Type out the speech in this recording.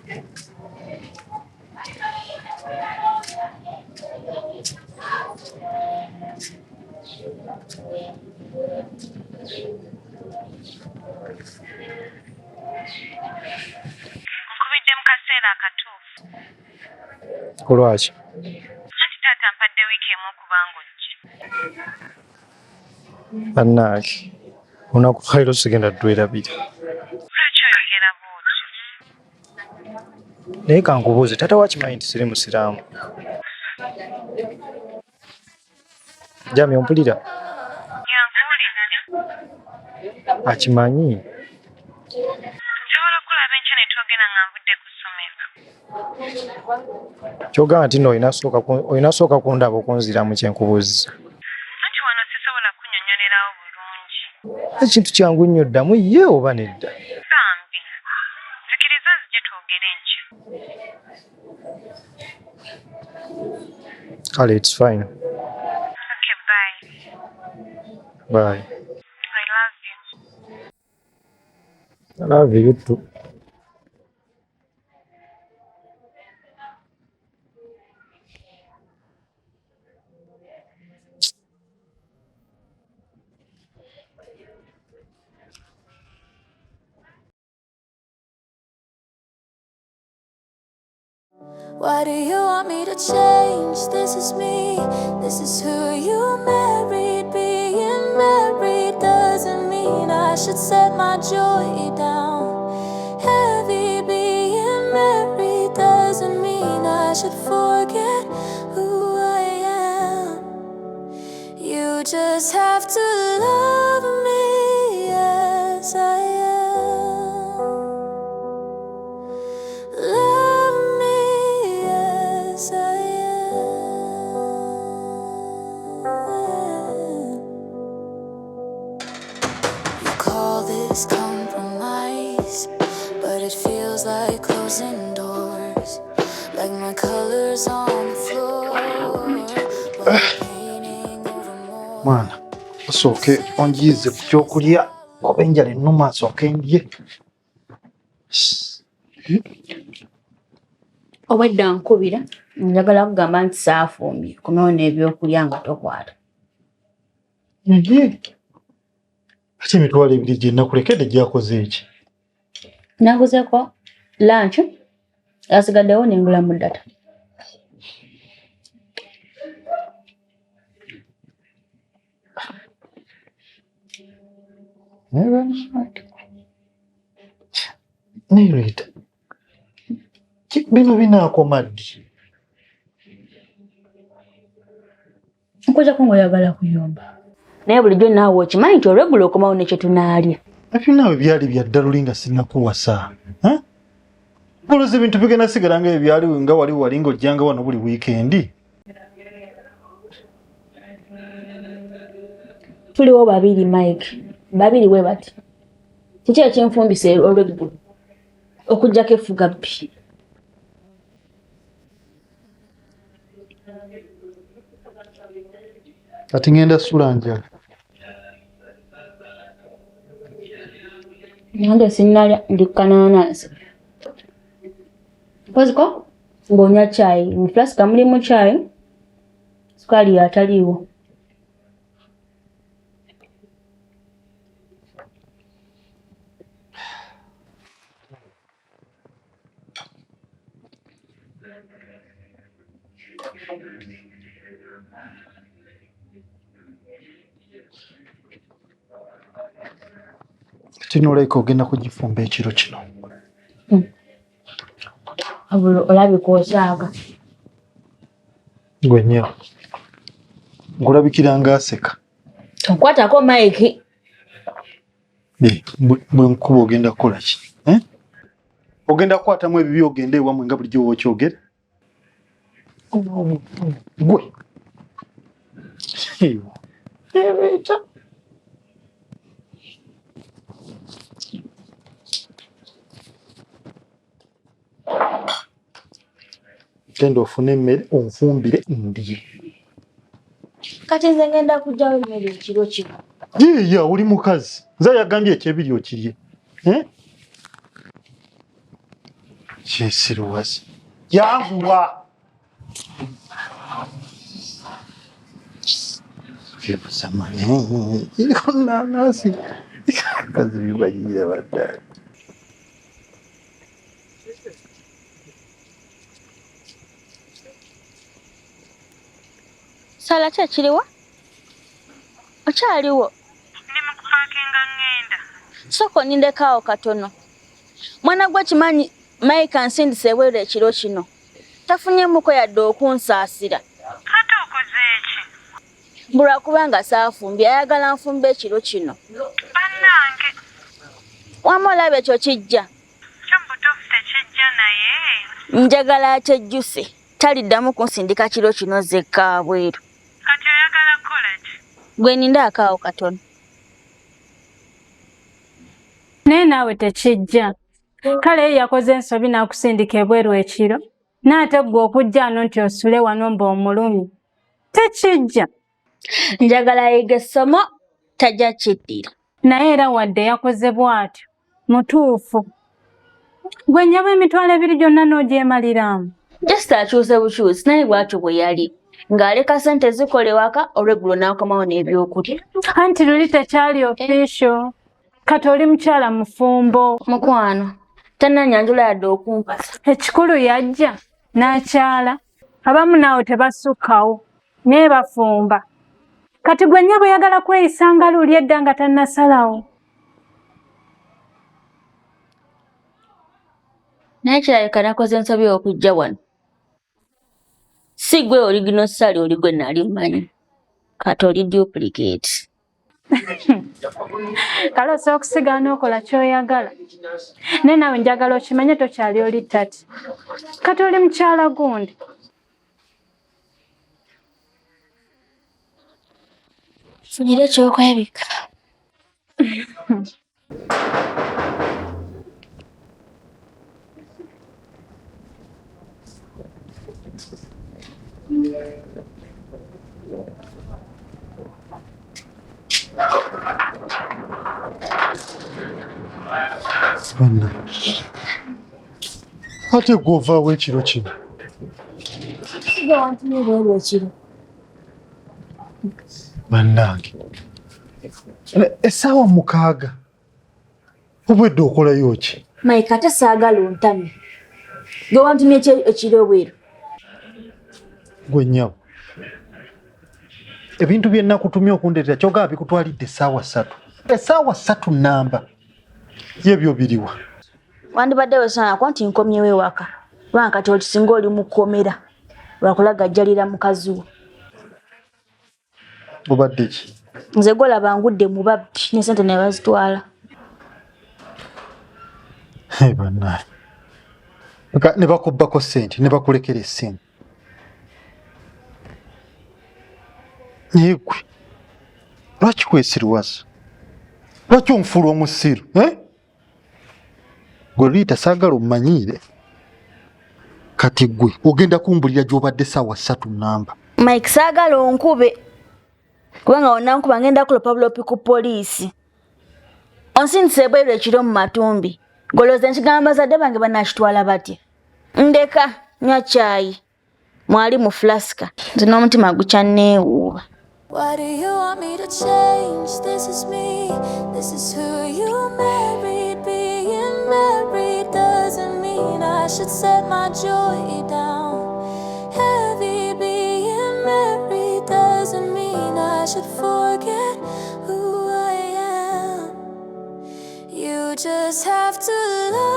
Nkubidde mu kaseera akatuufu. Kulwaki? Anti taata mpadde wiiki emu okubanga ojje. Bannange olunaku lwaliro sigenda twerabira. Lwaki oyogera bw'otyo? Naye kankubuuze taata wakimanyi nti siri musiraamu? Jami ompulira? Yankuwulidde. Akimanyi? Nsobola okulaba enkya ne twogera nga nvudde ku ssomero. Kyogamba nti nno olina sooka kundaba okunziramu kye nkubuuzizza. Anti wano sisobola kunnyonnyolerawo bulungi. Ekintu kyangu nnyo ddamu ye oba nedda? Bambi. Nzikiriza nzije twogere enkya. Kale, it's fine. Okay, bye. Bye. I love you. I love you too. Why do you want me to change? This is me, this is who you married. Being married doesn't mean I should set my joy down. Heavy being married doesn't mean I should forget who I am. You just have to love me as I am. Love me as I am. You call this compromise, but it feels like closing doors. Like my colors on the floor, while painting over more. Mwana osooke onjiize ku kyokulya oba enjala ennuma asooke ndye. Obwedda nkubira njagala kugamba nti saafumbye kumewo n'ebyokulya nga tokwata. Ate emitwalo ebiri gye nakulekedde gyakoze eki? Naguzeeko lunch asigaddewo n'engula mu ddata. Nereeta bino binaakoma ddi? Nkujjako ng'oyagala kuyomba. Naye bulijjo naawe okimanyi nti olweggulo okomawo ne kye tunaalya. Ate naawe byali bya ddaluli nga sinnakuwasa. Oloza ebintu bigenda sigala nga ebyali nga wali ng'ojjanga wano buli wiikendi. Tuliwo babiri Mike. Babiri bwe bati. Kiki ekinfumbise olweggulo? Okuggyako effuga bbi. Kati ngenda ssula njala. Nange sinnalya ndi kanaanansi. Koziko ng'onywa caayi. Mu flasika mulimu caayi. Sukaali ataliiwo. Ate n'olabika ogenda kugifumba ekiro kino. Abulo olabika osaaga. Gwe nnyabo. Ngulabikira ng'aseka. Tonkwatako Mike. Bwe nkuba ogenda kukola ki? Ogenda kukwatamu ebibi ogende ewammwe nga bulijjo bw'okyogera? Gwe. Nereeta. Genda ofune emmere onfumbire ndye. Kati nze ngenda kuggyawo emmere ekiro kino. Yeeya oli mukazi. Nze yagambye ekyebiri okirye. Kyesiruwaza. Yanguwa. Samani. Iko nanasi. Kazi bibagira badda. Sala kyekiriwa? Okyaliwo? Ndi mu kupaakinga ngenda. Soko nindekaawo katono. Mwana gwe kimanyi Mike ansindise ebweru ekiro kino. Tafunyemuko yadde okunsaasira. Kati okoze ki? Mbulwa kubanga saafumbye ayagala nfumbe ekiro kino. Bannange. Wamma olaba ekyo kijja. Kyo butuufu tekijja naye. Njagala akyejjuse. Taliddamu kunsindika kiro kino zekka bweru. Kati oyagala kukola ki? Gwe nindaakaawo katono. Naye naawe tekijja. Kale ye yakoze ensobi n'akusindika ebweru ekiro. N'ate ggwe okujja ano nti osule wano mba omulumi. Tekijja. Njagala yiga essomo tajja kiddira. Naye era wadde yakoze bw'atyo. Mutuufu. Gwe nnyaba emitwalo ebiri gyonna n'ogyemaliramu. Just akyuse bukyusi naye bw'atyo bwe yali. Ng'aleka ssente zikola ewaka olweggulo n'akomawo n'ebyokulya. Anti luli tekyali official. Kati oli mukyala mufumbo. Mukwano, tannanyanjula yadde okumpasa. Ekikulu yajja n'akyala. Abamu naawe tebasukkawo. Naye bafumba. Kati gwe nnyabo oyagala kweyisa nga luli edda nga tannasalawo. Naye kirabika nakoze ensobi okujja wano. Si gwe original sali oli gwe nali mmanyi. Kati oli duplicate. Kale osobola okusigaana okola ky'oyagala. Naye naawe njagala okimanye tokyali oli tati. Kati oli mukyala gundi. Funira ekyokwebika. Bana. Ate gw'ovaawo ekiro kino. Siga wantumye ebweru ekiro. Bannange. Essaawa 6. Obwedde okolayo ki? Mike ate saagala ontame. Gwe wantumye ekiro ebweru. Gwe nnyabo. Ebintu bye nakutumye okundeetera kyogaba bikutwalidde essaawa 3. Essaawa 3 nnamba. Yebyo biriwa. Wandibadde weesaanako nti nkomyewo ewaka. Kubanga kati okisinga oli mu kkomera. Lwakulagajjalira mukazi wo. Obadde ki? Nze gwolaba ngudde mu babbi ne ssente ne bazitwala. Bannaye. Ne bakubbako ssente ne bakulekera essimu. Yegwe. Lwaki kwesiruwaza? Lwaki onfuula omusiru? Gwe Rita saagala ommanyiire. Kati gwe ogenda kumbulira gy'obadde essaawa 3 nnamba. Mike saagala onkube. Kubanga wonnankuba ngenda kulopabulopi ku poliisi. Onsindise ebweru ekiro mu matumbi. Golooza nkigamba bazadde bange banaakitwala batya. Ndeka nywa caayi. Mwali mu flaska. Nze n'omutima gukyanneewuuba. Why do you want me to change? This is me, this is who you married. Being married doesn't mean I should set my joy down. Heavy being married doesn't mean I should forget who I am. You just have to love